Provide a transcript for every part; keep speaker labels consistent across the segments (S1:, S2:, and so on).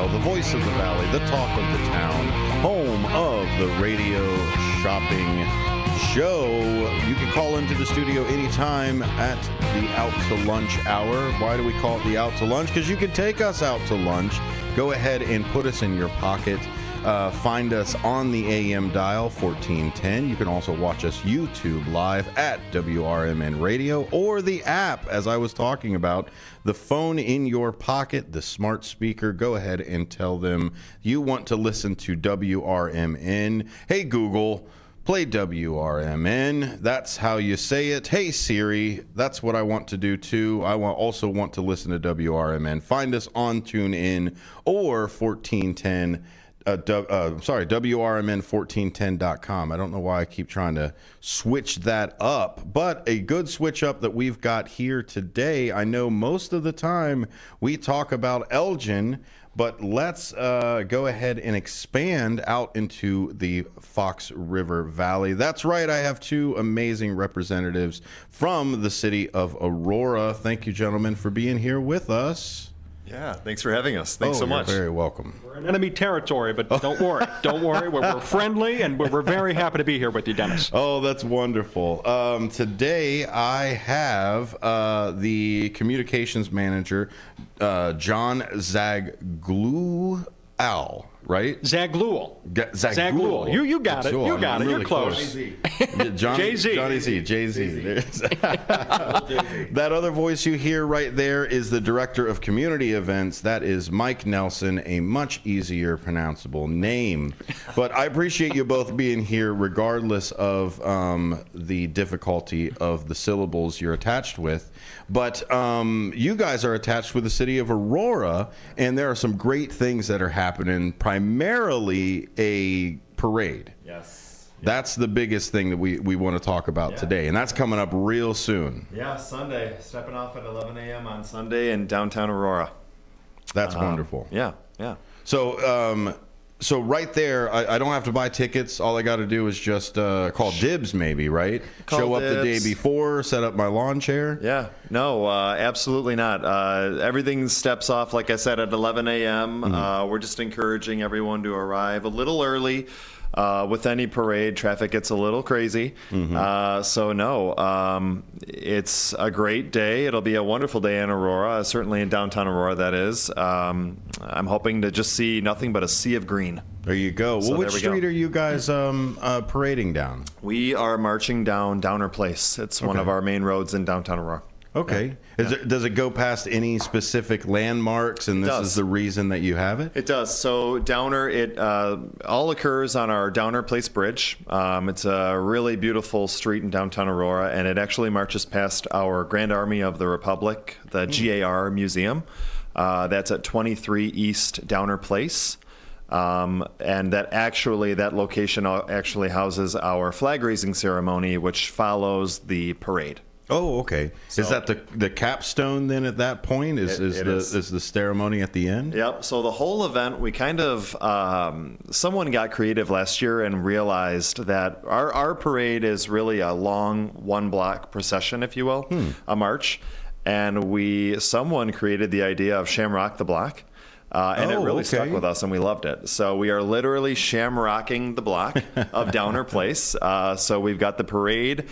S1: Dial, the voice of the valley, the talk of the town, home of the radio shopping show. You can call into the studio anytime at the Out to Lunch hour. Why do we call it the Out to Lunch? Because you can take us out to lunch. Go ahead and put us in your pocket. Find us on the AM dial 1410. You can also watch us YouTube live at WRMN Radio or the app, as I was talking about. The phone in your pocket, the smart speaker. Go ahead and tell them you want to listen to WRMN. Hey, Google, play WRMN. That's how you say it. Hey, Siri, that's what I want to do too. I also want to listen to WRMN. Find us on TuneIn or 1410. WRMN1410.com. I don't know why I keep trying to switch that up, but a good switch up that we've got here today. I know most of the time we talk about Elgin, but let's go ahead and expand out into the Fox River Valley. That's right. I have two amazing representatives from the city of Aurora. Thank you, gentlemen, for being here with us.
S2: Yeah, thanks for having us. Thanks so much.
S1: You're very welcome.
S3: We're in enemy territory, but don't worry. Don't worry. We're friendly, and we're very happy to be here with you, Dennis.
S1: Oh, that's wonderful. Today, I have the communications manager, Jon Zaghloul, right?
S3: Zaghloul.
S1: Zaghloul.
S3: You got it. You got it. You're close.
S1: Jay-Z. Johnny Z. Jay-Z. That other voice you hear right there is the director of community events. That is Mike Nelson, a much easier pronounceable name. But I appreciate you both being here regardless of the difficulty of the syllables you're attached with. But you guys are attached with the city of Aurora, and there are some great things that are happening, primarily a parade.
S2: Yes.
S1: That's the biggest thing that we want to talk about today, and that's coming up real soon.
S2: Yeah, Sunday. Stepping off at 11 a.m. on Sunday in downtown Aurora.
S1: That's wonderful.
S2: Yeah.
S1: So right there, I don't have to buy tickets. All I got to do is just call dibs, maybe, right? Show up the day before, set up my lawn chair.
S2: Yeah. No, absolutely not. Everything steps off, like I said, at 11 a.m. We're just encouraging everyone to arrive a little early. With any parade, traffic gets a little crazy. It's a great day. It'll be a wonderful day in Aurora, certainly in downtown Aurora, that is. I'm hoping to just see nothing but a sea of green.
S1: There you go. Well, which street are you guys parading down?
S2: We are marching down Downer Place. It's one of our main roads in downtown Aurora.
S1: Okay. Does it go past any specific landmarks, and this is the reason that you have it?
S2: It does. So Downer, it all occurs on our Downer Place Bridge. It's a really beautiful street in downtown Aurora, and it actually marches past our Grand Army of the Republic, the G.A.R. Museum. That's at 23 East Downer Place. And that location actually houses our flag raising ceremony, which follows the parade.
S1: Oh, okay. So, is that the capstone then at that point? Is the ceremony at the end?
S2: Yep. So the whole event, we kind of, someone got creative last year and realized that our parade is really a long one-block procession, if you will, a march. And someone created the idea of Shamrock the block. And it really stuck with us, and we loved it. So we are literally shamrocking the block of Downer Place. So we've got the parade,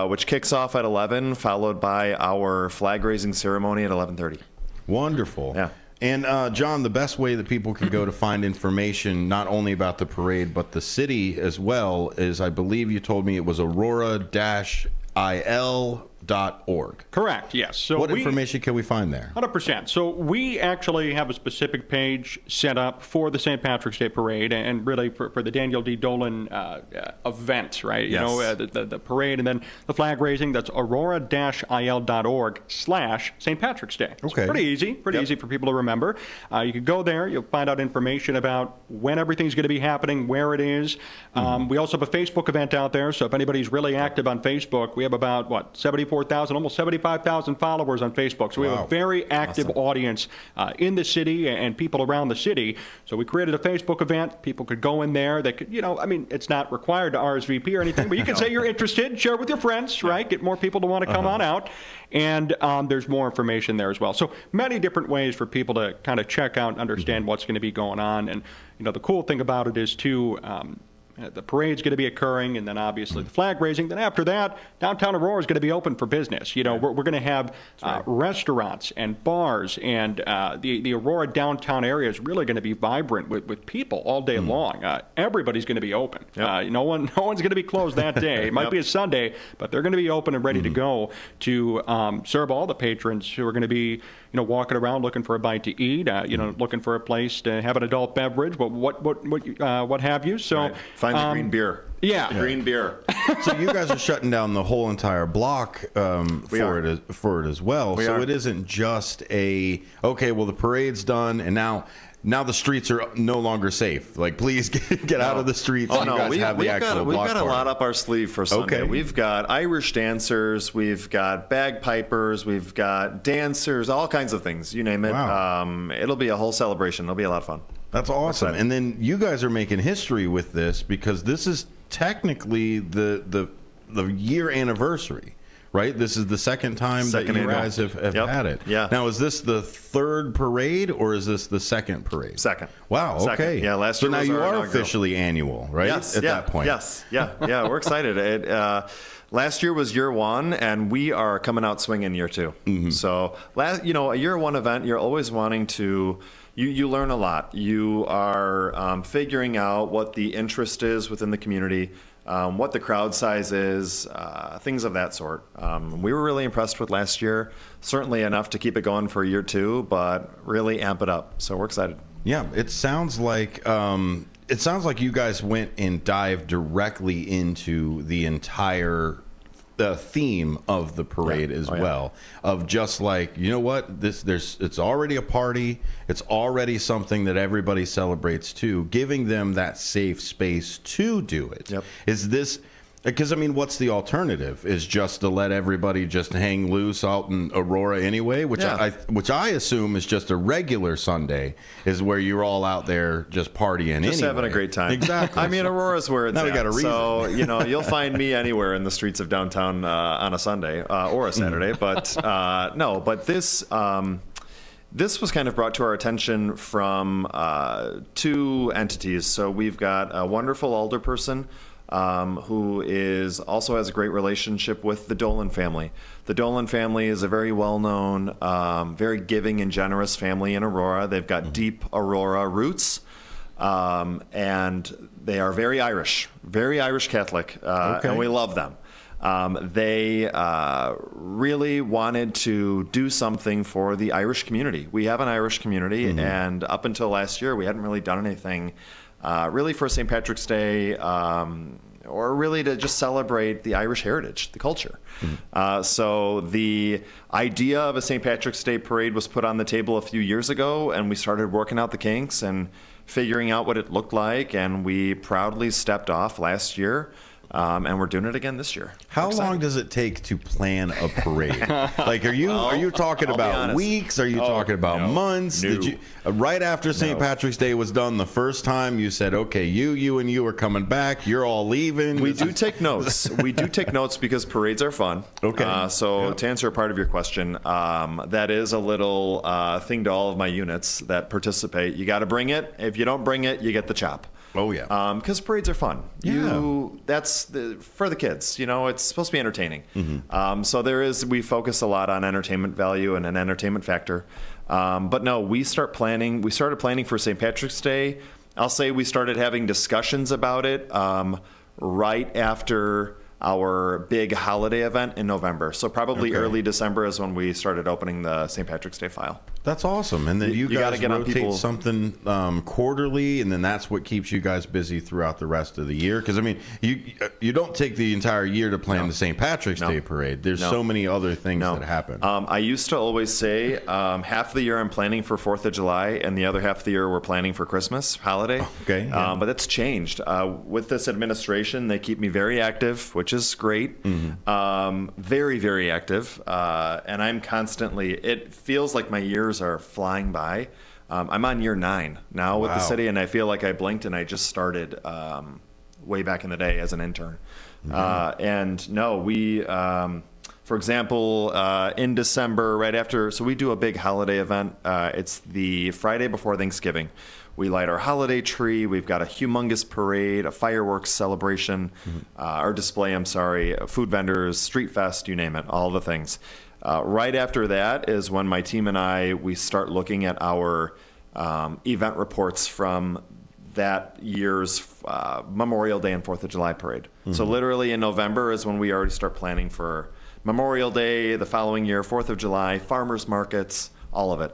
S2: which kicks off at 11, followed by our flag-raising ceremony at 11:30.
S1: Wonderful.
S2: Yeah.
S1: And, John, the best way that people can go to find information, not only about the parade, but the city as well, is I believe you told me it was aurora-il.org.
S3: Correct, yes. So
S1: what information can we find there?
S3: 100%. So we actually have a specific page set up for the St. Patrick's Day Parade and really for the Daniel D. Dolan event, right?
S2: Yes.
S3: You know, the parade and then the flag raising. That's aurora-il.org/St. Patrick's Day. It's
S1: okay.
S3: Pretty easy for people to remember. You can go there. You'll find out information about when everything's going to be happening, where it is. We also have a Facebook event out there. So if anybody's really active on Facebook, we have about, 74 74,000, almost 75,000 followers on Facebook. So we have a very active audience in the city and people around the city. So we created a Facebook event. People could go in there. They could, it's not required to RSVP or anything, but you can say you're interested, share with your friends, right? Get more people to want to come on out. And there's more information there as well. So many different ways for people to kind of check out and understand what's going to be going on. And, the cool thing about it is, too, the parade's going to be occurring, and then obviously the flag raising. Then after that, downtown Aurora is going to be open for business. We're going to have restaurants and bars, and the Aurora downtown area is really going to be vibrant with people all day long. Everybody's going to be open. No one's going to be closed that day. It might be a Sunday, but they're going to be open and ready to go to serve all the patrons who are going to be walking around looking for a bite to eat, looking for a place to have an adult beverage, what have you. So
S2: find the green beer.
S3: Yeah,
S2: green beer.
S1: So you guys are shutting down the whole entire block for it as well. It isn't just the parade's done, and now the streets are no longer safe. Like, please get out of the streets.
S2: Oh, no. We've got a lot up our sleeve for Sunday. Okay. We've got Irish dancers, we've got bagpipers, we've got dancers, all kinds of things. You name it. Wow. It'll be a whole celebration. It'll be a lot of fun.
S1: That's awesome. And then you guys are making history with this, because this is technically the year anniversary. Right? This is the second time that you guys have had it.
S2: Yeah.
S1: Now, is this the third parade, or is this the second parade?
S2: Second.
S1: Wow, okay.
S2: Second. Yeah, last year
S1: so now
S2: was
S1: you
S2: our
S1: are
S2: inaugural.
S1: Officially annual, right?
S2: Yes.
S1: At that point.
S2: Yes. Yeah. We're excited. Last year was year one, and we are coming out swinging year two. Mm-hmm. So, a year one event, you're always wanting to... You learn a lot. You are figuring out what the interest is within the community, what the crowd size is, things of that sort. We were really impressed with last year, certainly enough to keep it going for year two, but really amp it up. So we're excited.
S1: Yeah, it sounds like you guys went and dived directly into the entire theme of the parade as well, of just like, it's already a party, it's already something that everybody celebrates too, giving them that safe space to do it. Yep. Is this, because what's the alternative? Is just to let everybody just hang loose out in Aurora anyway, which I assume is just a regular Sunday, is where you're all out there just partying,
S2: just having a great time.
S1: Exactly.
S2: Aurora's where it's
S1: now we got a reason.
S2: So you'll find me anywhere in the streets of downtown on a Sunday or a Saturday. But this was kind of brought to our attention from two entities. So we've got a wonderful alderperson who also has a great relationship with the Dolan family. The Dolan family is a very well-known, very giving and generous family in Aurora. They've got deep Aurora roots, and they are very Irish Catholic, and we love them. They really wanted to do something for the Irish community. We have an Irish community, and up until last year, we hadn't really done anything really for St. Patrick's Day, or really to just celebrate the Irish heritage, the culture. So the idea of a St. Patrick's Day parade was put on the table a few years ago, and we started working out the kinks and figuring out what it looked like, and we proudly stepped off last year. And we're doing it again this year.
S1: How long does it take to plan a parade? Like, are you talking about weeks? Are you talking about months?
S2: No.
S1: Did you right after St. Patrick's Day was done the first time, you said, okay, you and you are coming back. You're all leaving.
S2: We do take notes. Because parades are fun. Okay. To answer a part of your question, that is a little thing to all of my units that participate. You got to bring it. If you don't bring it, you get the chop.
S1: Oh, yeah.
S2: Because parades are fun.
S1: Yeah.
S2: That's for the kids. It's supposed to be entertaining. Mm-hmm. We focus a lot on entertainment value and an entertainment factor. But no, we started planning for St. Patrick's Day. I'll say we started having discussions about it right after our big holiday event in November. So probably early December is when we started opening the St. Patrick's Day file.
S1: That's awesome. And then you
S2: gotta
S1: guys
S2: get on
S1: rotate
S2: people.
S1: something quarterly, and then that's what keeps you guys busy throughout the rest of the year. Because I mean, you don't take the entire year to plan the St. Patrick's Day parade. There's so many other things that happen.
S2: I used to always say half the year I'm planning for 4th of July, and the other half of the year we're planning for Christmas holiday.
S1: Okay. Yeah.
S2: But that's changed. With this administration, they keep me very active, which is great. Very, very active. And I'm constantly, it feels like my years are flying by. I'm on year 9 now with the city, and I feel like I blinked and I just started way back in the day as an intern. And no, we, for example, in December, right after, so we do a big holiday event. It's the Friday before Thanksgiving. We light our holiday tree. We've got a humongous parade, a fireworks celebration, or display, food vendors, street fest, you name it, all the things. Right after that is when my team and we start looking at our event reports from that year's Memorial Day and 4th of July parade. So literally in November is when we already start planning for Memorial Day, the following year, 4th of July, farmers markets, all of it.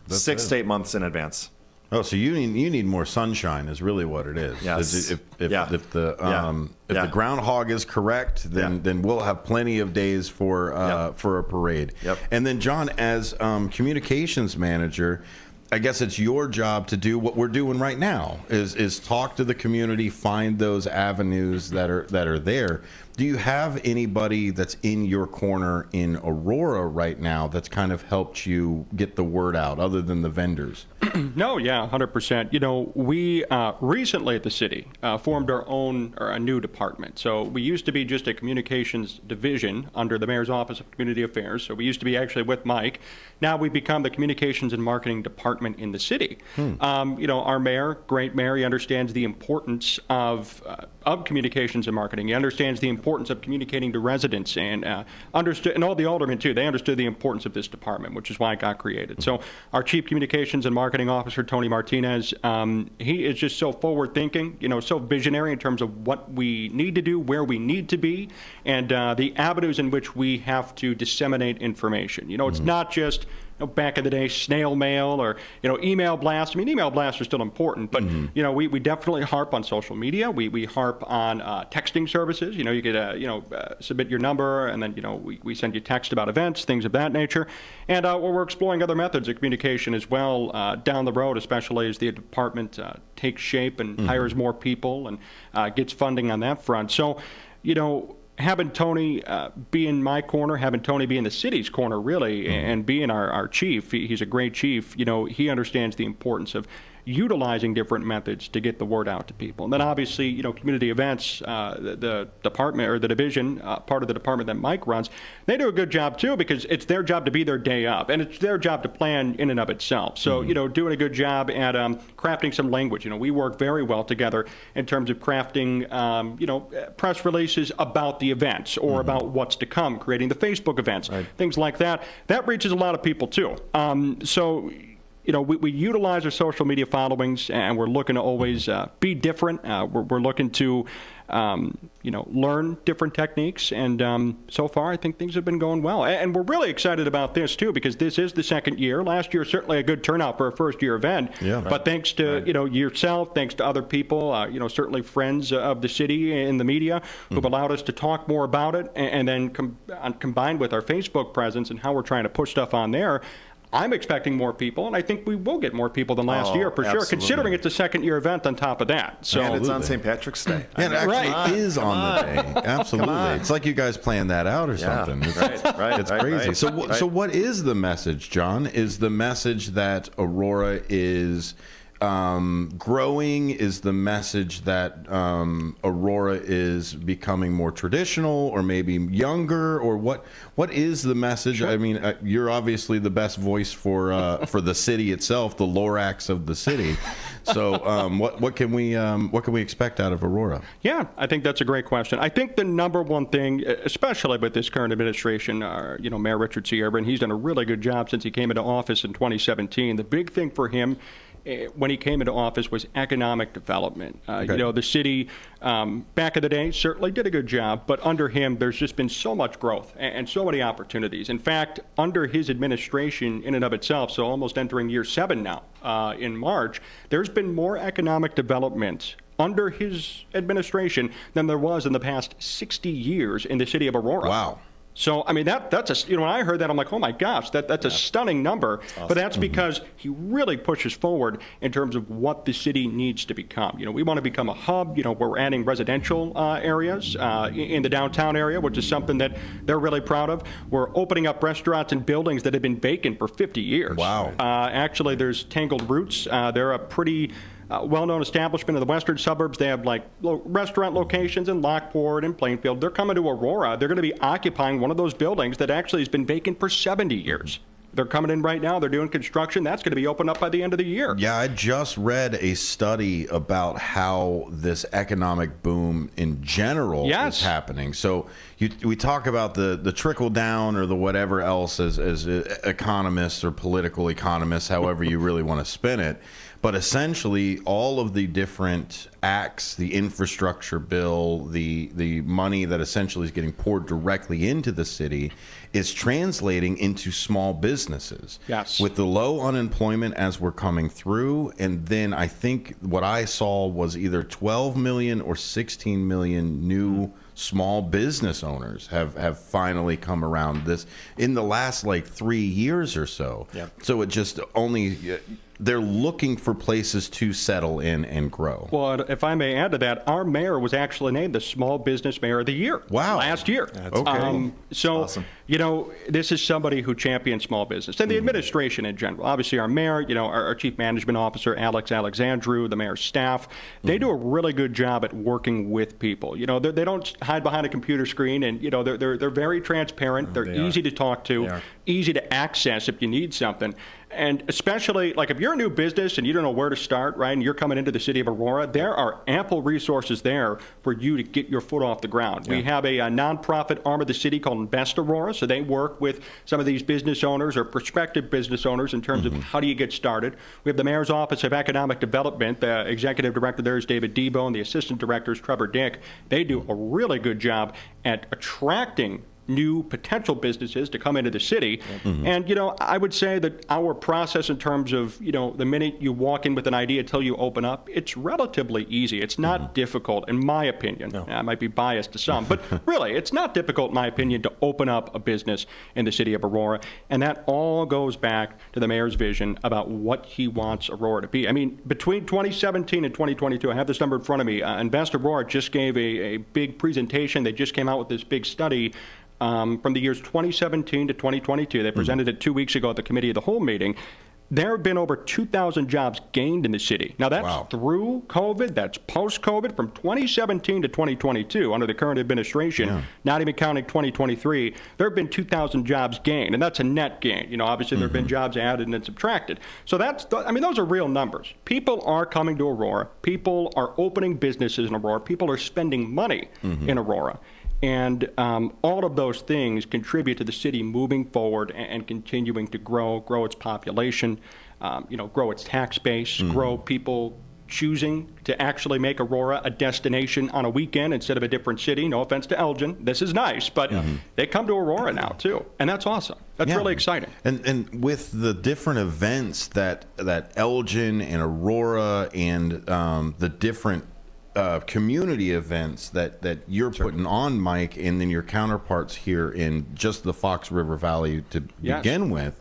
S2: That's 6 to 8 months in advance.
S1: Oh, so you need more sunshine is really what it is.
S2: Yes.
S1: If the groundhog is correct, then we'll have plenty of days for a parade.
S2: Yep.
S1: And then John, as communications manager, I guess it's your job to do what we're doing right now is talk to the community, find those avenues that are there. Do you have anybody that's in your corner in Aurora right now that's kind of helped you get the word out other than the vendors?
S3: No, yeah, 100%. You know, we recently at the city formed our own, or a new department. So we used to be just a communications division under the Mayor's Office of Community Affairs. So we used to be actually with Mike. Now we've become the Communications and Marketing Department in the city. You know, our mayor, great mayor, he understands the importance of communications and marketing. He understands the importance of communicating to residents, and understood, and all the aldermen too. They understood the importance of this department, which is why it got created. So our Chief Communications and Marketing Officer, Tony Martinez, he is just so forward-thinking, you know, so visionary in terms of what we need to do, where we need to be, and the avenues in which we have to disseminate information. You know, it's not just back in the day, snail mail or, email blasts. I mean, email blasts are still important, but, we definitely harp on social media. We harp on texting services. You could, submit your number, and then, we send you text about events, things of that nature. And we're exploring other methods of communication as well down the road, especially as the department takes shape and hires more people and gets funding on that front. So, having Tony be in my corner, having Tony be in the city's corner, really, and being our chief, he's a great chief. He understands the importance of utilizing different methods to get the word out to people. And then obviously, community events, the department or the division, part of the department that Mike runs, they do a good job too, because it's their job to be their day up, and it's their job to plan in and of itself. So, doing a good job at crafting some language. We work very well together in terms of crafting, press releases about the events or about what's to come, creating the Facebook events, things like that. That reaches a lot of people too. We utilize our social media followings, and we're looking to always be different. We're looking to, learn different techniques. And so far, I think things have been going well. And we're really excited about this, too, because this is the second year. Last year, certainly a good turnout for a first-year event. Yeah, but thanks to, yourself, thanks to other people, certainly friends of the city and the media who've allowed us to talk more about it. And then combined with our Facebook presence and how we're trying to push stuff on there, I'm expecting more people, and I think we will get more people than last year for sure, considering it's a second-year event on top of that. So
S2: and it's on St. Patrick's Day.
S1: Yeah, it actually is on the day. Absolutely. It's like you guys planned that out or something. It's crazy. So what is the message, John? Is the message that Aurora is growing? Is the message that Aurora is becoming more traditional or maybe younger, or what is the message? Sure. I mean, you're obviously the best voice for the city itself, the Lorax of the city. So what can we expect out of Aurora? Yeah,
S3: I think that's a great question. I think the number one thing, especially with this current administration, Mayor Richard G.A.R, and he's done a really good job since he came into office in 2017. The big thing for him when he came into office was economic development.
S1: Okay.
S3: The city back in the day certainly did a good job, but under him, there's just been so much growth and so many opportunities. In fact, under his administration in and of itself, so almost entering year 7 now in March, there's been more economic development under his administration than there was in the past 60 years in the city of Aurora.
S1: Wow.
S3: So, I mean, that's when I heard that, I'm like, oh my gosh, that's a stunning number. Awesome. But that's because he really pushes forward in terms of what the city needs to become. We want to become a hub. We're adding residential areas in the downtown area, which is something that they're really proud of. We're opening up restaurants and buildings that have been vacant for 50 years.
S1: Wow.
S3: Actually, there's Tangled Roots. They're a pretty well-known establishment in the western suburbs. They have restaurant locations in Lockport and Plainfield. They're coming to Aurora. They're going to be occupying one of those buildings that actually has been vacant for 70 years. They're coming in right now. They're doing construction. That's going to be opened up by the end of the year.
S1: Yeah, I just read a study about how this economic boom in general is happening. So we talk about the trickle down or the whatever else as economists or political economists, however you really want to spin it. But essentially, all of the different acts, the infrastructure bill, the money that essentially is getting poured directly into the city is translating into small businesses.
S3: Yes.
S1: With the low unemployment as we're coming through, and then I think what I saw was either 12 million or 16 million new small business owners have finally come around this in the last 3 years or so.
S2: Yep.
S1: So it just only... They're looking for places to settle in and grow.
S3: Well, if I may add to that, our mayor was actually named the Small Business Mayor of the Year.
S1: Wow.
S3: Last year.
S2: That's
S1: okay.
S3: So,
S2: awesome.
S3: This is somebody who champions small business and the administration in general. Obviously, our mayor, our chief management officer, Alex Alexandru, the mayor's staff, they do a really good job at working with people. They don't hide behind a computer screen, and they're very transparent. They're easy to talk to, easy to access if you need something. And especially, if you're a new business and you don't know where to start, right, and you're coming into the city of Aurora, there are ample resources there for you to get your foot off the ground. Yeah. We have a nonprofit arm of the city called Invest Aurora, so they work with some of these business owners or prospective business owners in terms of how do you get started. We have the Mayor's Office of Economic Development. The executive director there is David Debo, and the assistant director is Trevor Dick. They do a really good job at attracting new potential businesses to come into the city. And, I would say that our process in terms of, the minute you walk in with an idea until you open up, it's relatively easy. It's not difficult, in my opinion. No. I might be biased to some, but really, it's not difficult, in my opinion, to open up a business in the city of Aurora. And that all goes back to the mayor's vision about what he wants Aurora to be. I mean, between 2017 and 2022, I have this number in front of me. Invest Aurora just gave a big presentation. They just came out with this big study from the years 2017 to 2022. They presented it 2 weeks ago at the Committee of the Whole meeting. There have been over 2,000 jobs gained in the city. Now, that's through COVID. That's post-COVID. From 2017 to 2022, under the current administration, not even counting 2023, there have been 2,000 jobs gained, and that's a net gain. Obviously, there have been jobs added and then subtracted. So those are real numbers. People are coming to Aurora. People are opening businesses in Aurora. People are spending money in Aurora. And all of those things contribute to the city moving forward and continuing to grow its population, grow its tax base, grow people choosing to actually make Aurora a destination on a weekend instead of a different city. No offense to Elgin. This is nice, but they come to Aurora now, too. And that's awesome. That's really exciting.
S1: And with the different events that Elgin and Aurora and the different community events that you're putting on, Mike, and then your counterparts here in just the Fox River Valley to begin with,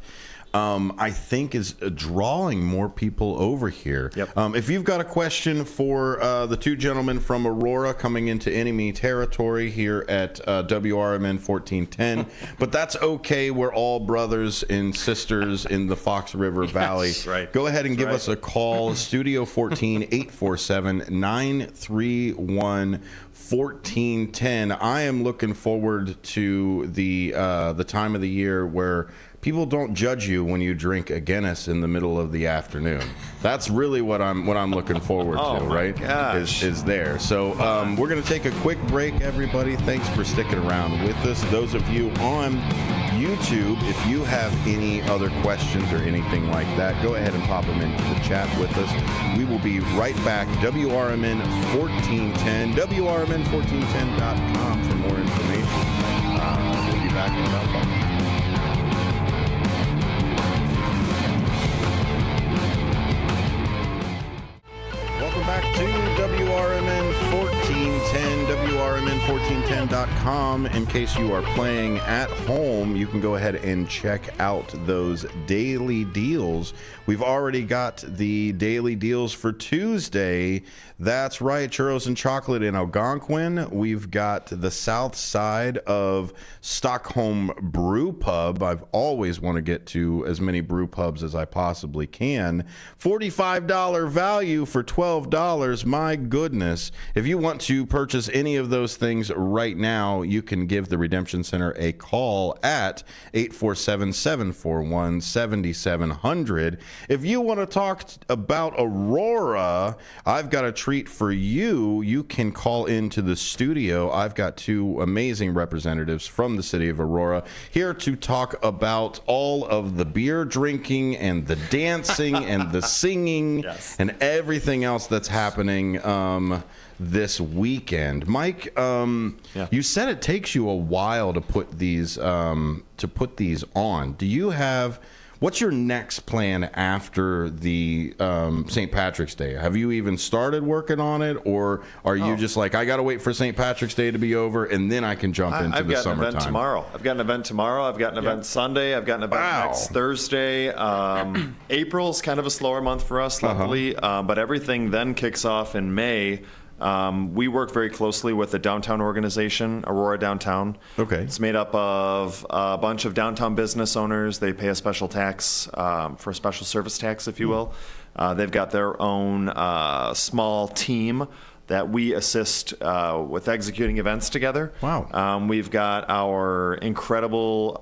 S1: I think is drawing more people over here.
S2: Yep.
S1: If you've got a question for the two gentlemen from Aurora coming into enemy territory here at WRMN 1410, but that's okay. We're all brothers and sisters in the Fox River Valley.
S2: Right.
S1: Go ahead and give us a call, Studio 14 847 931 1410. I am looking forward to the time of the year where people don't judge you when you drink a Guinness in the middle of the afternoon. That's really what I'm looking forward to, right?
S2: Gosh.
S1: Is there. So we're going to take a quick break, everybody. Thanks for sticking around with us. Those of you on YouTube. If you have any other questions or anything like that, go ahead and pop them into the chat with us. We will be right back. WRMN 1410, WRMN1410.com for more information. We'll be back in about 5 minutes. Welcome back to WRMN 1410, WRMN1410.com. In case you are playing at home, you can go ahead and check out those daily deals. We've already got the daily deals for Tuesday. That's right, churros and chocolate in Algonquin. We've got the south side of Stockholm Brew Pub. I've always want to get to as many brew pubs as I possibly can. $45 value for $12. My goodness. If you want to purchase any of those things right now, you can give the Redemption Center a call at 847-741-7700. If you want to talk about Aurora, I've got a treat for you. You can call into the studio. I've got two amazing representatives from the city of Aurora here to talk about all of the beer drinking and the dancing and the singing and everything else that's happening this weekend. Mike, you said it takes you a while to put these on. Do you have... What's your next plan after the St. Patrick's Day? Have you even started working on it, or are you just like, I got to wait for St. Patrick's Day to be over, and then I can jump into the summertime?
S2: I've got an event tomorrow. I've got an event Sunday. I've got an event next Thursday. April's kind of a slower month for us, luckily, but everything then kicks off in May. We work very closely with the downtown organization, Aurora Downtown.
S1: Okay.
S2: It's made up of a bunch of downtown business owners. They pay a special tax for a special service tax, if you will. They've got their own small team that we assist with executing events together.
S1: Wow.
S2: We've got our incredible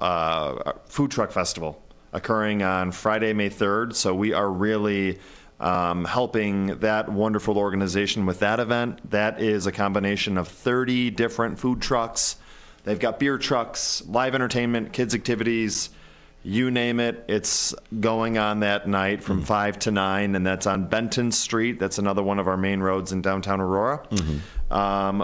S2: food truck festival occurring on Friday, May 3rd. So we are really... helping that wonderful organization with that event. That is a combination of 30 different food trucks. They've got beer trucks, live entertainment, kids activities, you name it. It's going on that night from 5 to 9, and that's on Benton Street. That's another one of our main roads in downtown Aurora.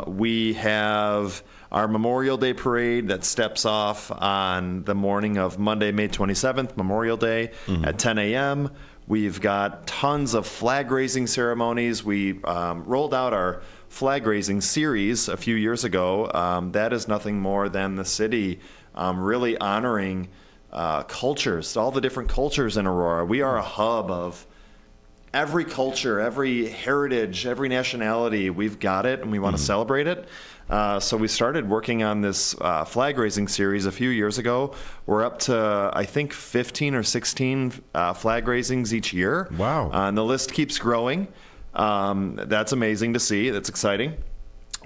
S2: We have our Memorial Day parade that steps off on the morning of Monday, May 27th, Memorial Day at 10 a.m. We've got tons of flag-raising ceremonies. We rolled out our flag-raising series a few years ago. That is nothing more than the city really honoring cultures, all the different cultures in Aurora. We are a hub of every culture, every heritage, every nationality. We've got it, and we want to celebrate it. So we started working on this flag raising series a few years ago. We're up to, I think, 15 or 16 flag raisings each year.
S1: Wow.
S2: And the list keeps growing. That's amazing to see. That's exciting.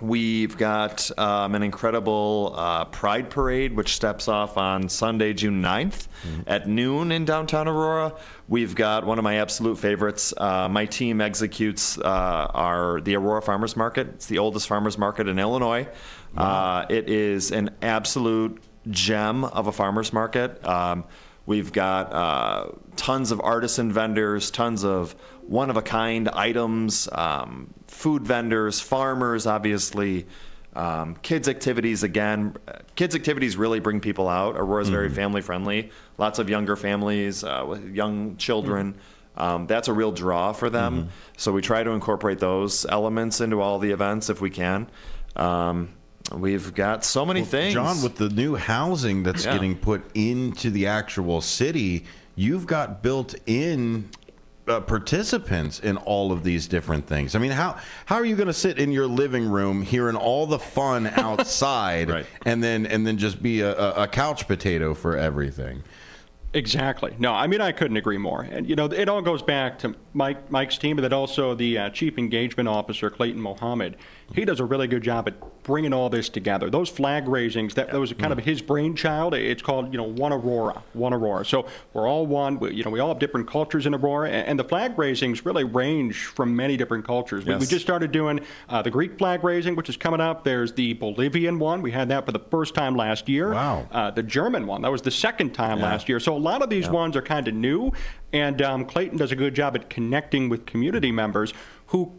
S2: We've got an incredible Pride Parade, which steps off on Sunday, June 9th at noon in downtown Aurora. We've got one of my absolute favorites. My team executes the Aurora Farmers Market. It's the oldest farmers market in Illinois. Wow. It is an absolute gem of a farmers market. We've got tons of artisan vendors, tons of one-of-a-kind items, food vendors, farmers, obviously, kids' activities, again. Kids' activities really bring people out. Aurora's very family-friendly. Lots of younger families with young children. That's a real draw for them. So we try to incorporate those elements into all the events if we can. We've got so many things.
S1: John, with the new housing that's getting put into the actual city, you've got built-in participants in all of these different things. I mean, how are you going to sit in your living room hearing all the fun outside and then just be a couch potato for everything?
S3: Exactly. No, I mean, I couldn't agree more. And, you know, it all goes back to Mike's team, but then also the Chief Engagement Officer, Clayton Mohammed. he does a really good job at bringing all this together. Those flag raisings, that was kind of his brainchild. It's called, One Aurora. So we're all one. We all have different cultures in Aurora, and the flag raisings really range from many different cultures.
S2: Yes.
S3: We just started doing the Greek flag raising, which is coming up. There's the Bolivian one. We had that for the first time last year.
S1: Wow.
S3: The German one, that was the second time last year. So a lot of these ones are kind of new, and Clayton does a good job at connecting with community members who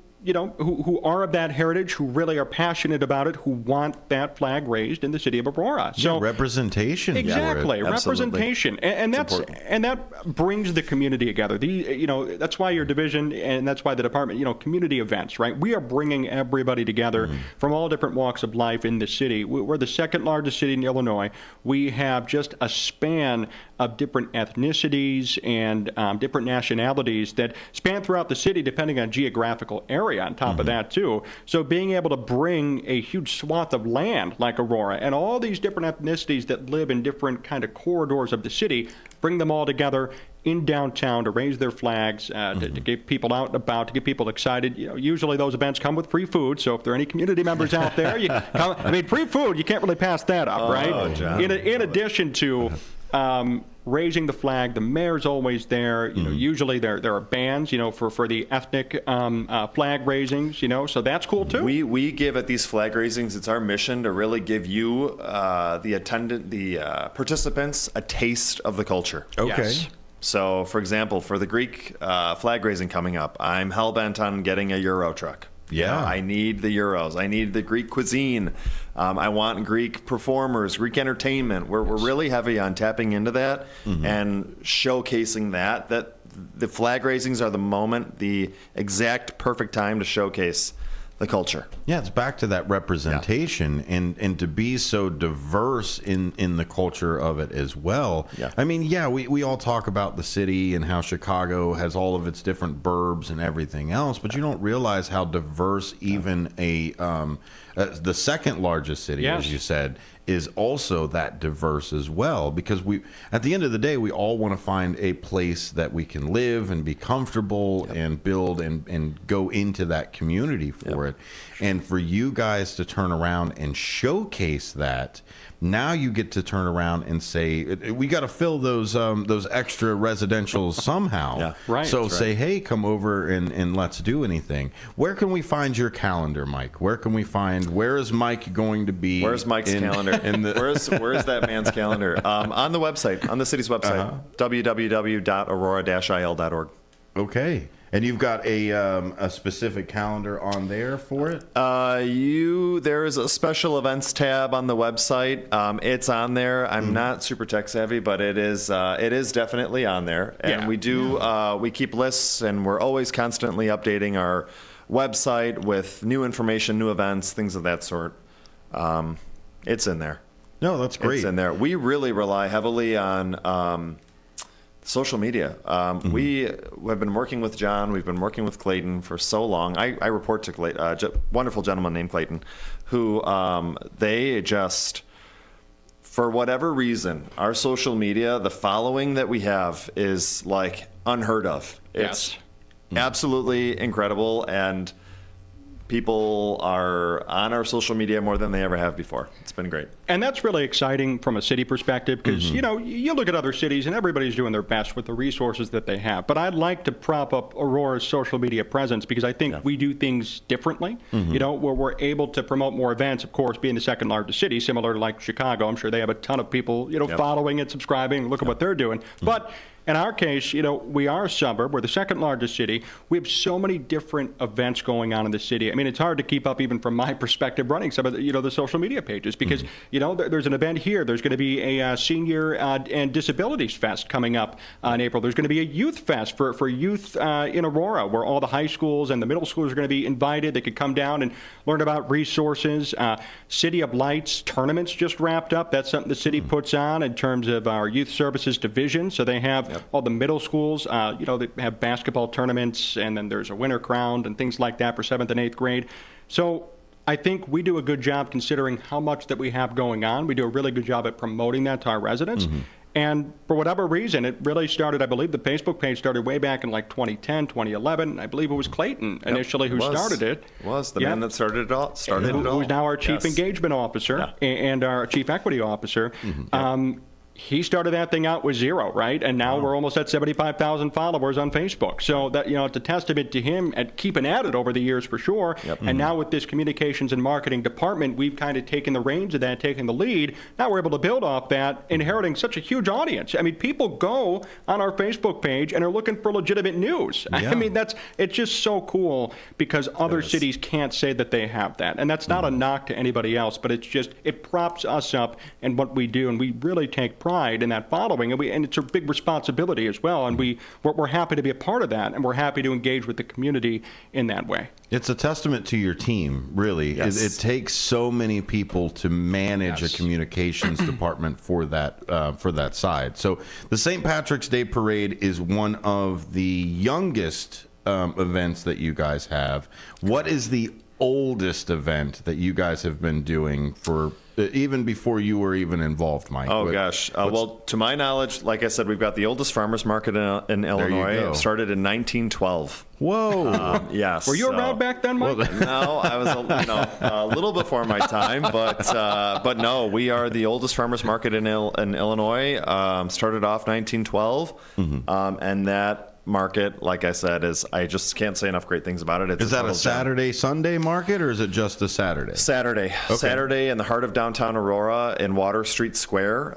S3: are of that heritage, who really are passionate about it, who want that flag raised in the city of Aurora. So
S1: representation.
S3: Exactly,
S2: for it.
S3: representation, and that brings the community together. That's why your division, and that's why the department, community events, right? We are bringing everybody together from all different walks of life in the city. We're the second largest city in Illinois. We have just a span of different ethnicities and different nationalities that span throughout the city, depending on geographical area on top of that, too. So being able to bring a huge swath of land like Aurora and all these different ethnicities that live in different kind of corridors of the city, bring them all together in downtown to raise their flags, to get people out and about, to get people excited. Usually those events come with free food, so if there are any community members out there, free food, you can't really pass that up, right?
S2: John.
S3: In addition to raising the flag, the mayor's always there. Usually there are bands, for the ethnic flag raisings, so that's cool too.
S2: We give at these flag raisings, it's our mission to really give you, the participants, a taste of the culture.
S1: Okay.
S3: Yes.
S2: So, for example, for the Greek flag raising coming up, I'm hell-bent on getting a Euro truck.
S1: Yeah.
S2: I need the Euros. I need the Greek cuisine. I want Greek performers, Greek entertainment. We're really heavy on tapping into that and showcasing that the flag raisings are the moment, the exact perfect time to showcase the culture.
S1: Yeah, it's back to that representation and to be so diverse in the culture of it as well.
S2: Yeah.
S1: I mean, we all talk about the city and how Chicago has all of its different burbs and everything else, but you don't realize how diverse even the second largest city, as you said, is also that diverse as well, because at the end of the day, we all want to find a place that we can live and be comfortable and build and go into that community for it. And for you guys to turn around and showcase that, now you get to turn around and say, we got to fill those extra residentials somehow.
S3: Right.
S1: So
S3: That's
S1: say, hey, come over and let's do anything. Where can we find your calendar, Mike? Where is Mike going to be?
S2: Where's Mike's calendar? Where's that man's calendar? On the website, on the city's website, www.aurora-il.org.
S1: Okay. And you've got a specific calendar on there for it?
S2: There is a special events tab on the website. It's on there. I'm not super tech savvy, but it is definitely on there. And we do we keep lists, and we're always constantly updating our website with new information, new events, things of that sort. It's in there.
S1: No, that's great.
S2: It's in there. We really rely heavily on social media. We have been working with John. We've been working with Clayton for so long. I report to Clayton, wonderful gentleman named Clayton, who they just, for whatever reason, our social media, the following that we have is like unheard of. It's absolutely incredible, and people are on our social media more than they ever have before. It's been great.
S3: And that's really exciting from a city perspective because, you look at other cities and everybody's doing their best with the resources that they have. But I'd like to prop up Aurora's social media presence because I think we do things differently, where we're able to promote more events, of course, being the second largest city, similar to like Chicago. I'm sure they have a ton of people, following and subscribing. Look at what they're doing. But in our case, we are a suburb. We're the second largest city. We have so many different events going on in the city. I mean, it's hard to keep up even from my perspective running some of the, the social media pages because, there's an event here. There's going to be a senior and disabilities fest coming up in April. There's going to be a youth fest for youth in Aurora where all the high schools and the middle schools are going to be invited. They could come down and learn about resources. City of Lights tournaments just wrapped up. That's something the city puts on in terms of our youth services division. So they have all the middle schools, they have basketball tournaments, and then there's a winter crowned and things like that for 7th and 8th grade. So I think we do a good job considering how much that we have going on. We do a really good job at promoting that to our residents. And for whatever reason, it really started, I believe the Facebook page started way back in like 2010, 2011. I believe it was Clayton initially who started it.
S2: Was the man that started it all.
S3: Who's now our Chief Engagement Officer and our Chief Equity Officer. He started that thing out with 0, right? And now we're almost at 75,000 followers on Facebook. So that, it's a testament to him and keeping at it over the years for sure. And now with this communications and marketing department, we've kind of taken the reins of that, taken the lead. Now we're able to build off that, inheriting such a huge audience. I mean, people go on our Facebook page and are looking for legitimate news. I mean, it's just so cool because other cities can't say that they have that. And that's not a knock to anybody else, but it's just, it props us up in what we do. And we really take pride in that following, and it's a big responsibility as well, and we're happy to be a part of that, and we're happy to engage with the community in that way.
S1: It's a testament to your team, really.
S2: Yes.
S1: It takes so many people to manage a communications department for that side. So the St. Patrick's Day Parade is one of the youngest events that you guys have. What is the oldest event that you guys have been doing for even before you were even involved, Mike?
S2: Oh, gosh. Well, to my knowledge, like I said, we've got the oldest farmers market in Illinois. It started in 1912.
S1: Whoa.
S2: Yes.
S3: Were you around back then, Mike?
S2: No, I was a little before my time, but no, we are the oldest farmers market in Illinois. Started off 1912, and that market, like I said, I just can't say enough great things about it.
S1: Is that a Saturday, Sunday market, or is it just a Saturday?
S2: Saturday. Okay. Saturday in the heart of downtown Aurora in Water Street Square.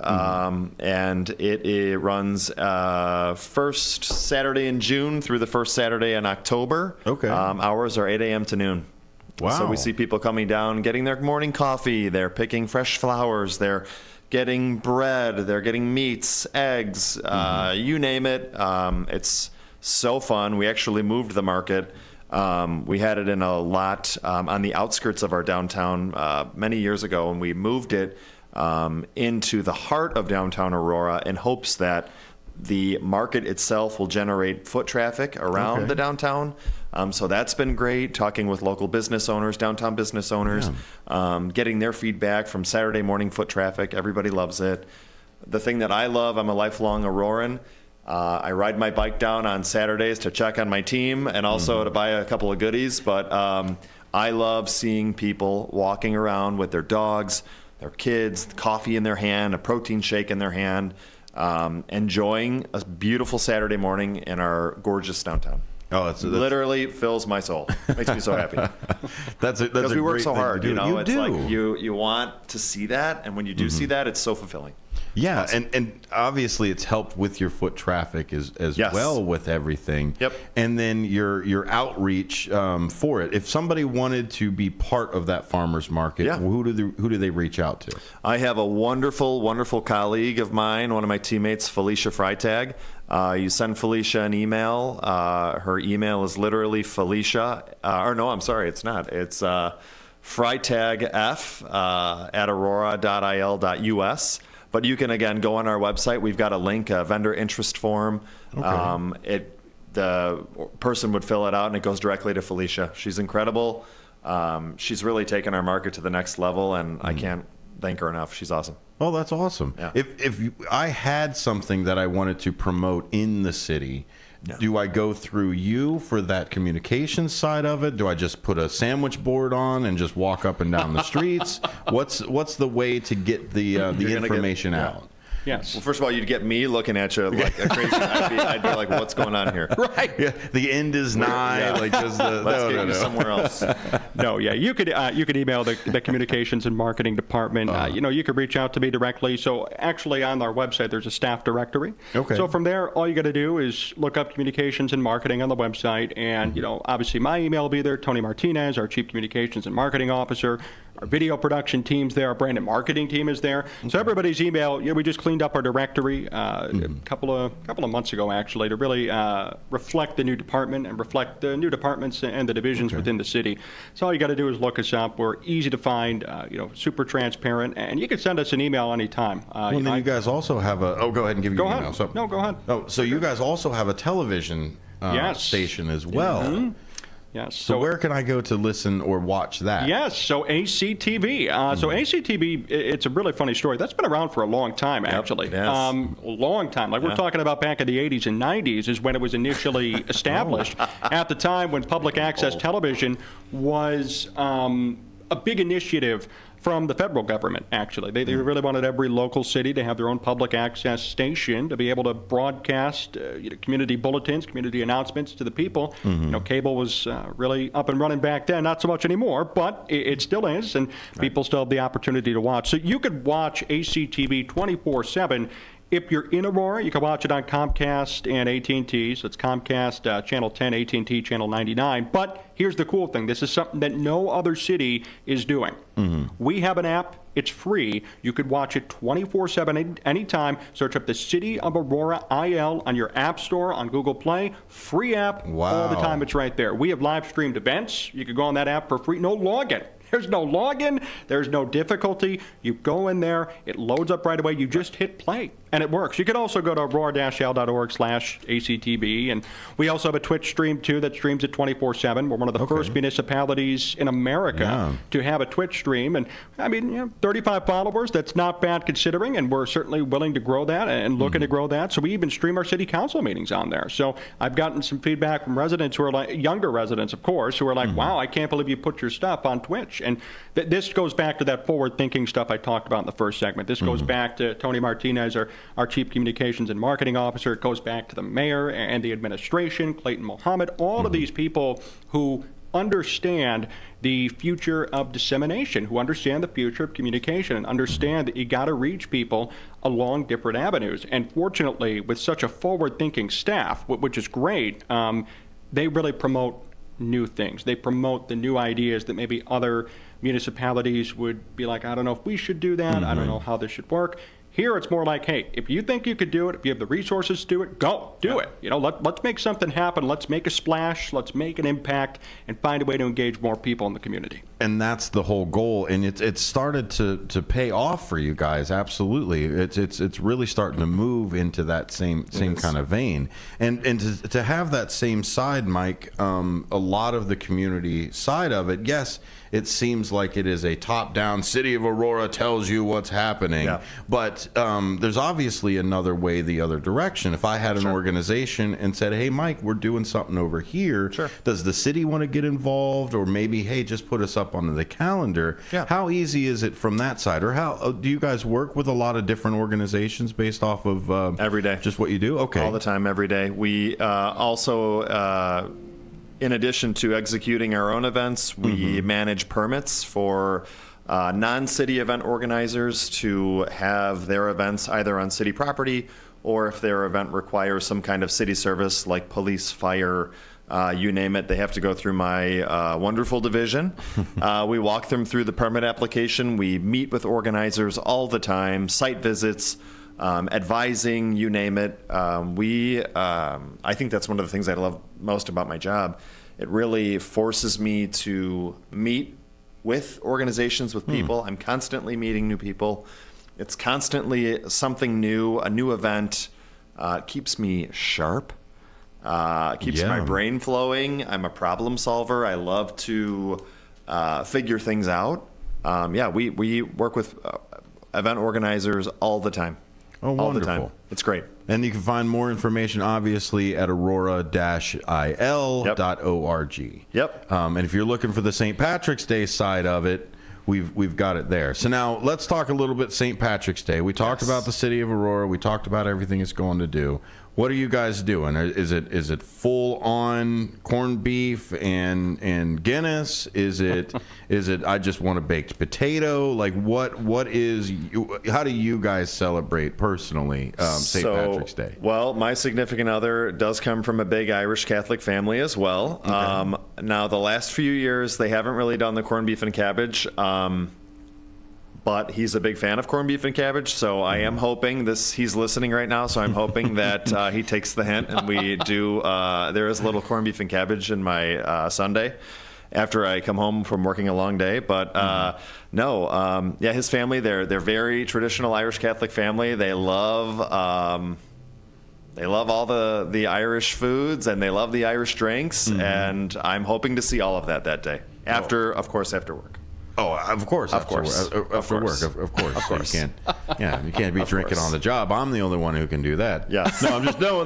S2: And it runs first Saturday in June through the first Saturday in October.
S1: Okay.
S2: Hours are 8 a.m. to noon.
S1: Wow.
S2: So we see people coming down, getting their morning coffee. They're picking fresh flowers. They're getting bread. They're getting meats, eggs, you name it. It's so fun. We actually moved the market. We had it in a lot on the outskirts of our downtown many years ago, and we moved it into the heart of downtown Aurora in hopes that the market itself will generate foot traffic around the downtown. So that's been great, talking with local business owners, downtown business owners, getting their feedback from Saturday morning foot traffic. Everybody loves it. The thing that I love, I'm a lifelong Auroran. I ride my bike down on Saturdays to check on my team and also to buy a couple of goodies. But I love seeing people walking around with their dogs, their kids, coffee in their hand, a protein shake in their hand, enjoying a beautiful Saturday morning in our gorgeous downtown. Oh, that's literally fills my soul. Makes me so happy. Because we work so hard. It's like you want to see that, and when you do see that, it's so fulfilling.
S1: Yeah, and obviously it's helped with your foot traffic as well with everything.
S2: Yep.
S1: And then your outreach for it. If somebody wanted to be part of that farmers market, who do they reach out to? I have a wonderful, wonderful colleague of mine, one of my teammates, Felicia Freitag. You send Felicia an email. Her email is literally Felicia, it's not. It's freitagf at aurora.il.us. But you can, again, go on our website. We've got a link, a vendor interest form. Okay. The person would fill it out, and it goes directly to Felicia. She's incredible. She's really taken our market to the next level, and I can't thank her enough. She's awesome. Oh, that's awesome. Yeah. If I had something that I wanted to promote in the city, do I go through you for that communication side of it? Do I just put a sandwich board on and just walk up and down the streets? What's the way to get the information out? Yes. Well, first of all, you'd get me looking at you like a crazy. I'd be like, "What's going on here?" Right. Yeah. The end is nigh. Yeah. Like, just let's get you somewhere else. No. Yeah. You could email the communications and marketing department. You could reach out to me directly. So actually, on our website, there's a staff directory. Okay. So from there, all you got to do is look up communications and marketing on the website, and obviously my email will be there. Tony Martinez, our Chief Communications and Marketing Officer. Our video production team's there. Our brand and marketing team is there. Okay. So everybody's email. We just cleaned up our directory a couple of months ago, actually, to really reflect the new department and reflect the new departments and the divisions within the city. So all you got to do is look us up. We're easy to find. Super transparent, and you can send us an email anytime. You guys also have a. Oh, go ahead and give your email. No, go ahead. Oh, so you guys also have a television station as well.
S3: Yes.
S1: So where can I go to listen or watch that?
S3: Yes. So ACTV. So ACTV, it's a really funny story. That's been around for a long time, actually.
S2: Yes.
S3: A long time. Like we're talking about back in the 80s and 90s is when it was initially established. At the time when public access television was a big initiative from the federal government, actually. They really wanted every local city to have their own public access station to be able to broadcast community bulletins, community announcements to the people. Cable was really up and running back then, not so much anymore, but it still is, and people still have the opportunity to watch. So you could watch ACTV 24/7. If you're in Aurora, you can watch it on Comcast and AT&T. So it's Comcast Channel 10, AT&T Channel 99. But here's the cool thing. This is something that no other city is doing. We have an app. It's free. You could watch it 24/7 anytime. Search up the City of Aurora IL on your App Store, on Google Play. Free app. All the time. It's right there. We have live streamed events. You could go on that app for free. No login. There's no login. There's no difficulty. You go in there. It loads up right away. You just hit play, and it works. You can also go to aurora-l.org/ACTV, and we also have a Twitch stream, too, that streams it 24/7. We're one of the first municipalities in America to have a Twitch stream, and, 35 followers. That's not bad considering, and we're certainly willing to grow that and looking to grow that. So we even stream our city council meetings on there. So I've gotten some feedback from residents who are like, younger residents, of course, who are like, wow, I can't believe you put your stuff on Twitch. And this goes back to that forward-thinking stuff I talked about in the first segment. This goes back to Tony Martinez, our Chief Communications and Marketing Officer. It goes back to the mayor and the administration, Clayton Mohammed, all of these people who understand the future of dissemination, who understand the future of communication, and understand that you got to reach people along different avenues. And fortunately, with such a forward-thinking staff, which is great, they really promote new things. They promote the new ideas that maybe other municipalities would be like, I don't know if we should do that. I don't know how this should work. Here it's more like, hey, if you think you could do it, if you have the resources to do it, go, do it. Let's make something happen. Let's make a splash. Let's make an impact and find a way to engage more people in the community.
S1: And that's the whole goal. And it's started to pay off for you guys. Absolutely. It's really starting to move into that same kind of vein. And to have that same side, Mike, a lot of the community side of it, yes, it seems like it is a top-down, City of Aurora tells you what's happening. But there's obviously another way the other direction. If I had an organization and said, hey, Mike, we're doing something over here. Does the city want to get involved? Or maybe, hey, just put us up on the calendar. How easy is it from that side? Or how do you guys work with a lot of different organizations based off of
S2: every day?
S1: Just what you do? Okay.
S2: All the time, every day. We also... in addition to executing our own events, we manage permits for non-city event organizers to have their events either on city property, or if their event requires some kind of city service like police, fire, you name it, they have to go through my wonderful division. We walk them through the permit application. We meet with organizers all the time, site visits, advising, you name it. I think that's one of the things I love most about my job. It really forces me to meet with organizations, with people. I'm constantly meeting new people. It's constantly something new, a new event. Keeps me sharp, keeps my brain flowing. I'm a problem solver. I love to figure things out. We work with event organizers all the time.
S1: Oh, wonderful.
S2: All the time. It's great.
S1: And you can find more information, obviously, at aurora-il.org. And if you're looking for the St. Patrick's Day side of it, we've got it there. So now let's talk a little bit St. Patrick's Day. We talked about the city of Aurora. We talked about everything it's going to do. What are you guys doing? Is it full on corned beef and Guinness? Is it I just want a baked potato? Like what is how do you guys celebrate personally St. Patrick's Day?
S2: Well, my significant other does come from a big Irish Catholic family as well. Now the last few years they haven't really done the corned beef and cabbage. But he's a big fan of corned beef and cabbage, so I am hoping he's listening right now, so I'm hoping that he takes the hint and we do, there is a little corned beef and cabbage in my Sunday after I come home from working a long day. But his family, they're very traditional Irish Catholic family. They love they love all the Irish foods and they love the Irish drinks, and I'm hoping to see all of that day. After work.
S1: Oh, of course. After work. Of course. So you can't be drinking on the job. I'm the only one who can do that.
S2: Yes.
S1: No, I'm just no.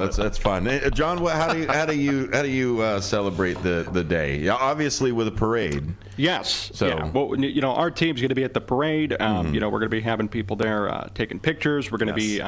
S1: That's fine. Hey, John, how do you celebrate the day? Yeah, obviously with a parade.
S3: Yes.
S1: So,
S3: yeah. Well, our team's going to be at the parade. We're going to be having people there taking pictures. We're going to be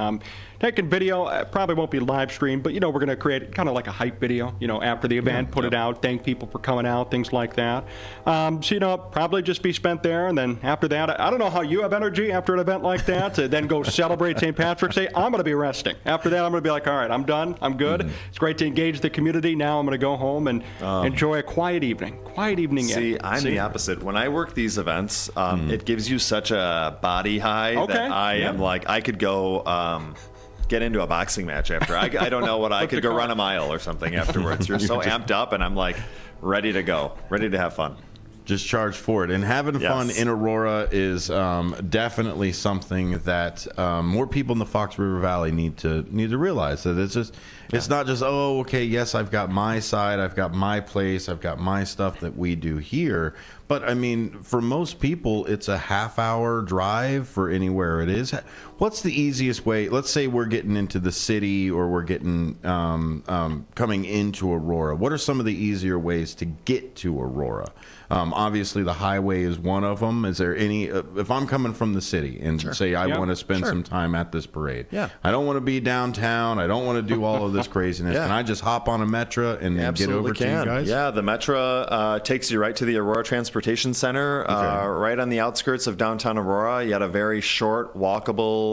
S3: taking video. Probably won't be live streamed, but we're going to create kind of like a hype video. After the event, put it out, thank people for coming out, things like that. So probably just be spent there, and then after that, I don't know how you have energy after an event like that to then go celebrate St. Patrick's Day. I'm going to be resting. After that, I'm going to be like, all right, I'm done. I'm good. It's great to engage the community. Now I'm going to go home and enjoy a quiet evening.
S2: See, I'm the opposite. When I work these events, it gives you such a body high that I am like, I could go get into a boxing match after. I don't know what I could go run a mile or something afterwards. You're so amped up, and I'm like ready to go, ready to have fun.
S1: Just charge for it. And having fun in Aurora is definitely something that more people in the Fox River Valley need to realize, that it's not just, yes, I've got my side, I've got my place, I've got my stuff that we do here. But I mean, for most people, it's a half-hour drive for anywhere it is. What's the easiest way? Let's say we're getting into the city, or we're getting coming into Aurora. What are some of the easier ways to get to Aurora? Obviously, the highway is one of them. Is there any? If I'm coming from the city and say I want to spend some time at this parade, I don't want to be downtown. I don't want to do all of this craziness. Can I just hop on a Metra and get over to you guys?
S2: Yeah, the Metra takes you right to the Aurora Transportation Center, right on the outskirts of downtown Aurora. You had a very short, walkable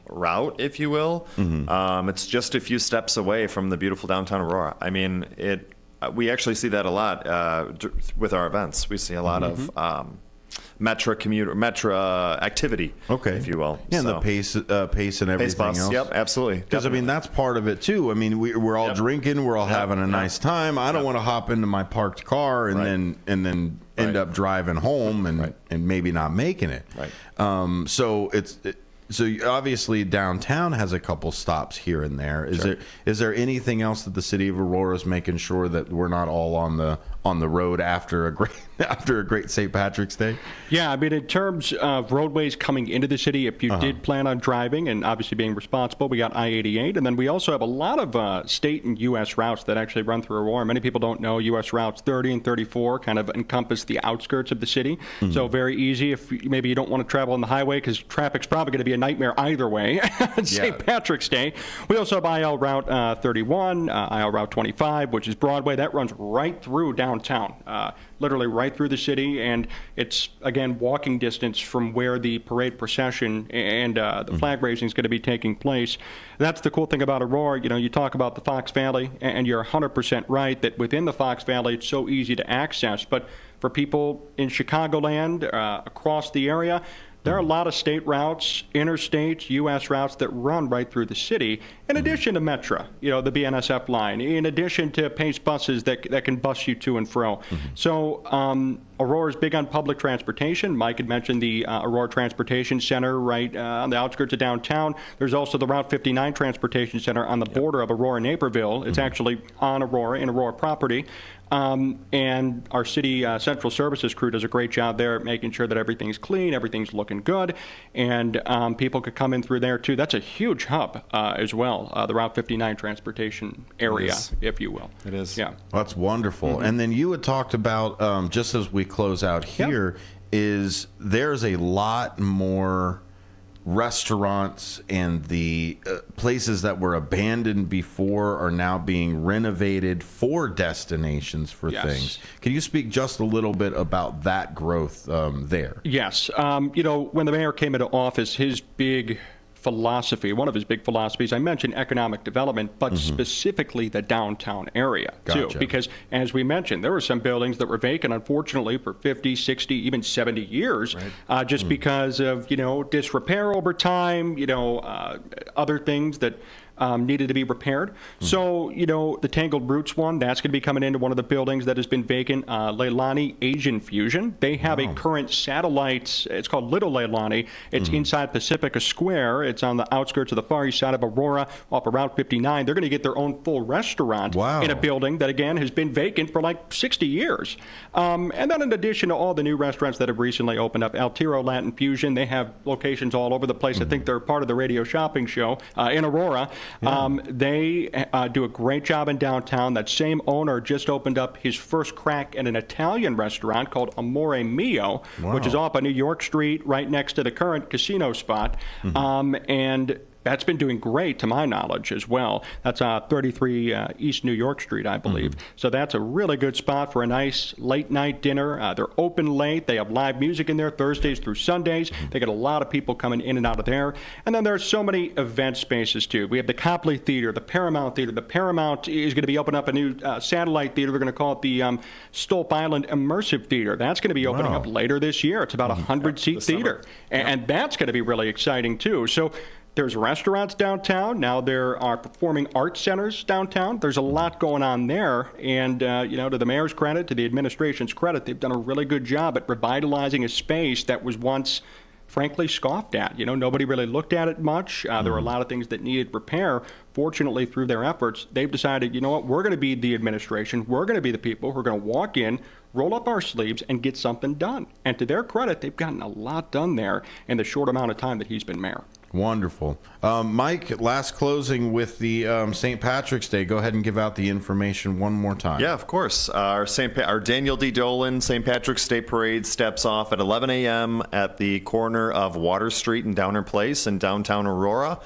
S2: route, if you will. It's just a few steps away from the beautiful downtown Aurora. I mean, we actually see that a lot with our events. We see a lot of Metra activity, if you will.
S1: Yeah, and the pace and everything else.
S2: Yep, absolutely.
S1: Because I mean, that's part of it too. I mean, we're all drinking, we're all having a nice time. I don't want to hop into my parked car and then end up driving home and maybe not making it. So obviously downtown has a couple stops here and there. Is there anything else that the city of Aurora is making sure that we're not all on the road after a great St. Patrick's Day?
S3: Yeah, I mean, in terms of roadways coming into the city, if you did plan on driving and obviously being responsible, we got I-88, and then we also have a lot of state and U.S. routes that actually run through Aurora. Many people don't know U.S. routes 30 and 34 kind of encompass the outskirts of the city, so very easy if maybe you don't want to travel on the highway, because traffic's probably going to be a nightmare either way on St. Patrick's Day. We also have IL Route 31, IL Route 25, which is Broadway. That runs right through downtown, literally right through the city, and it's, again, walking distance from where the parade procession and the flag raising is going to be taking place. That's the cool thing about Aurora. You talk about the Fox Valley, and you're 100% right that within the Fox Valley it's so easy to access, but for people in Chicagoland, across the area, there are a lot of state routes, interstates, U.S. routes that run right through the city, in addition to Metra, the BNSF line, in addition to Pace buses that can bus you to and fro. So Aurora's big on public transportation. Mike had mentioned the Aurora Transportation Center right on the outskirts of downtown. There's also the Route 59 Transportation Center on the border of Aurora and Naperville. It's actually on Aurora, in Aurora property. And our city central services crew does a great job there at making sure that everything's clean, everything's looking good, and people could come in through there too. That's a huge hub as well, the Route 59 transportation area, if you will.
S2: It is.
S3: Yeah.
S1: Well, that's wonderful. And then you had talked about, just as we close out here, is there's a lot more restaurants, and the places that were abandoned before are now being renovated for destinations for things. Can you speak just a little bit about that growth there?
S3: Yes. When the mayor came into office, his big philosophy, one of his big philosophies, I mentioned economic development, but specifically the downtown area, too. Because, as we mentioned, there were some buildings that were vacant, unfortunately, for 50, 60, even 70 years, just because of, disrepair over time, other things that needed to be repaired. So, the Tangled Roots one, that's going to be coming into one of the buildings that has been vacant. Leilani Asian Fusion, they have a current satellite, it's called Little Leilani. It's inside Pacifica Square. It's on the outskirts of the far east side of Aurora, off of Route 59. They're going to get their own full restaurant in a building that, again, has been vacant for like 60 years. And then in addition to all the new restaurants that have recently opened up, El Tiro Latin Fusion, they have locations all over the place. I think they're part of the radio shopping show in Aurora. They do a great job in downtown. That same owner just opened up his first crack at an Italian restaurant called Amore Mio, which is off on New York Street, right next to the current casino spot. And that's been doing great, to my knowledge, as well. That's 33 East New York Street, I believe. So that's a really good spot for a nice late-night dinner. They're open late. They have live music in there Thursdays through Sundays. They get a lot of people coming in and out of there. And then there's so many event spaces, too. We have the Copley Theater, the Paramount Theater. The Paramount is going to be opening up a new satellite theater. We're going to call it the Stolp Island Immersive Theater. That's going to be opening up later this year. It's about a 100-seat theater. And that's going to be really exciting, too. So there's restaurants downtown. Now there are performing arts centers downtown. There's a lot going on there. And, to the mayor's credit, to the administration's credit, they've done a really good job at revitalizing a space that was once, frankly, scoffed at. Nobody really looked at it much. There were a lot of things that needed repair. Fortunately, through their efforts, they've decided, we're going to be the administration. We're going to be the people who are going to walk in, roll up our sleeves, and get something done. And to their credit, they've gotten a lot done there in the short amount of time that he's been mayor.
S1: Wonderful. Mike, last closing with the St. Patrick's Day. Go ahead and give out the information one more time.
S2: Yeah, of course. Our Daniel D. Dolan St. Patrick's Day Parade steps off at 11 a.m. at the corner of Water Street and Downer Place in downtown Aurora.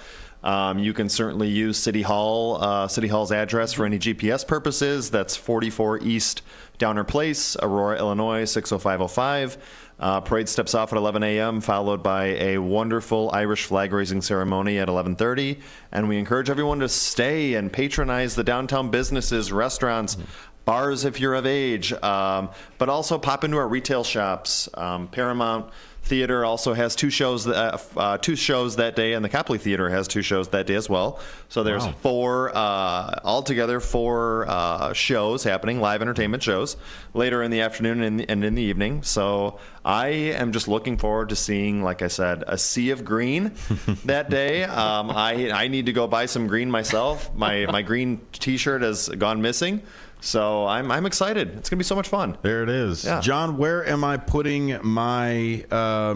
S2: You can certainly use City Hall's address for any GPS purposes. That's 44 East Downer Place, Aurora, Illinois, 60505. Parade steps off at 11 a.m., followed by a wonderful Irish flag-raising ceremony at 11:30. And we encourage everyone to stay and patronize the downtown businesses, restaurants, bars if you're of age, but also pop into our retail shops. Paramount Theater also has two shows that day, and the Copley Theater has 2 shows that day as well. So there's altogether four shows happening, live entertainment shows, later in the afternoon and in the evening. So I am just looking forward to seeing, like I said, a sea of green that day. I need to go buy some green myself. My green T-shirt has gone missing. So I'm excited. It's going to be so much fun.
S1: There it is. Yeah. John, where am I putting my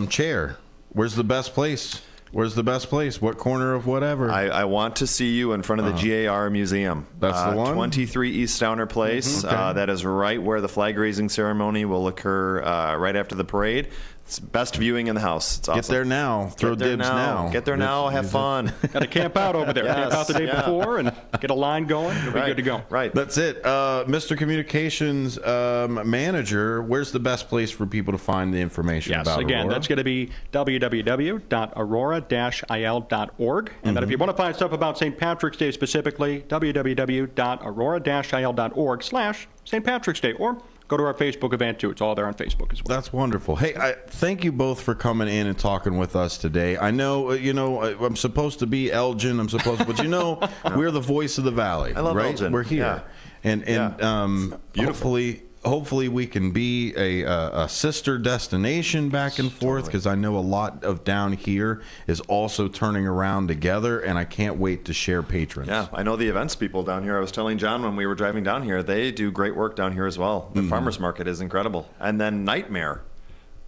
S1: chair? Where's the best place? What corner of whatever?
S2: I want to see you in front of the G.A.R. Museum.
S1: That's the one?
S2: 23 East Downer Place. Okay. That is right where the flag-raising ceremony will occur right after the parade. It's best viewing in the house. It's awesome.
S1: Get there now. Throw dibs now.
S2: Get there now. Have fun.
S3: Got to camp out over there.
S2: Yes.
S3: Camp out the day before and get a line going. You'll be good to go.
S2: Right.
S1: That's it. Mr. Communications Manager, where's the best place for people to find the information about Aurora?
S3: Again, that's going to be www.aurora-il.org. And then if you want to find stuff about St. Patrick's Day specifically, www.aurora-il.org/St. Patrick's Day, or go to our Facebook event, too. It's all there on Facebook as well.
S1: That's wonderful. Hey, thank you both for coming in and talking with us today. I know, I'm supposed to be Elgin. But, we're the voice of the Valley.
S2: I love
S1: right?
S2: Elgin.
S1: We're here.
S2: Yeah.
S1: And hopefully we can be a sister destination back and forth, because I know a lot of down here is also turning around together, and I can't wait to share patrons.
S2: Yeah, I know the events people down here. I was telling John when we were driving down here, they do great work down here as well. The farmers market is incredible. And then Nightmare.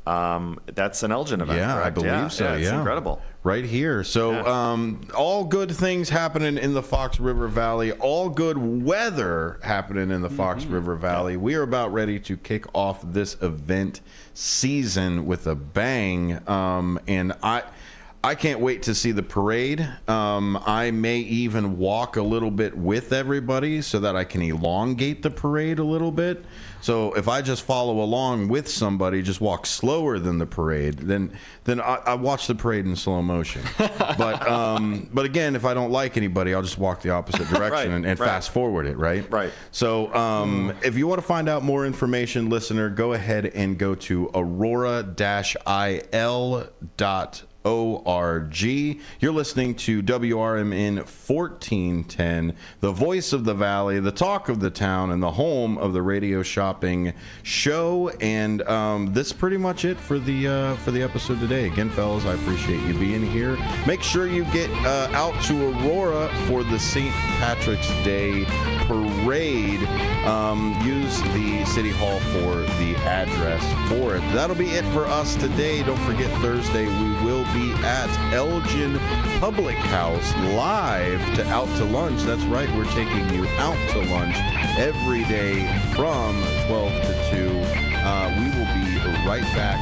S2: That's an Elgin event,
S1: correct? I believe so.
S2: It's incredible.
S1: Right here. So all good things happening in the Fox River Valley. All good weather happening in the Fox River Valley. We are about ready to kick off this event season with a bang. And I can't wait to see the parade. I may even walk a little bit with everybody so that I can elongate the parade a little bit. So if I just follow along with somebody, just walk slower than the parade, then I watch the parade in slow motion. But again, if I don't like anybody, I'll just walk the opposite direction and fast forward it, right?
S2: Right.
S1: So if you want to find out more information, listener, go ahead and go to aurora-il.org. You're listening to WRMN 1410, the voice of the valley, the talk of the town, and the home of the radio shopping show. And this is pretty much it for the episode today. Again, fellas, I appreciate you being here. Make sure you get out to Aurora for the St. Patrick's Day parade. Use the City Hall for the address for it. That'll be it for us today. Don't forget, Thursday we will be at Elgin Public House live to Out to Lunch. That's right, we're taking you out to lunch every day from 12 to 2. We will be right back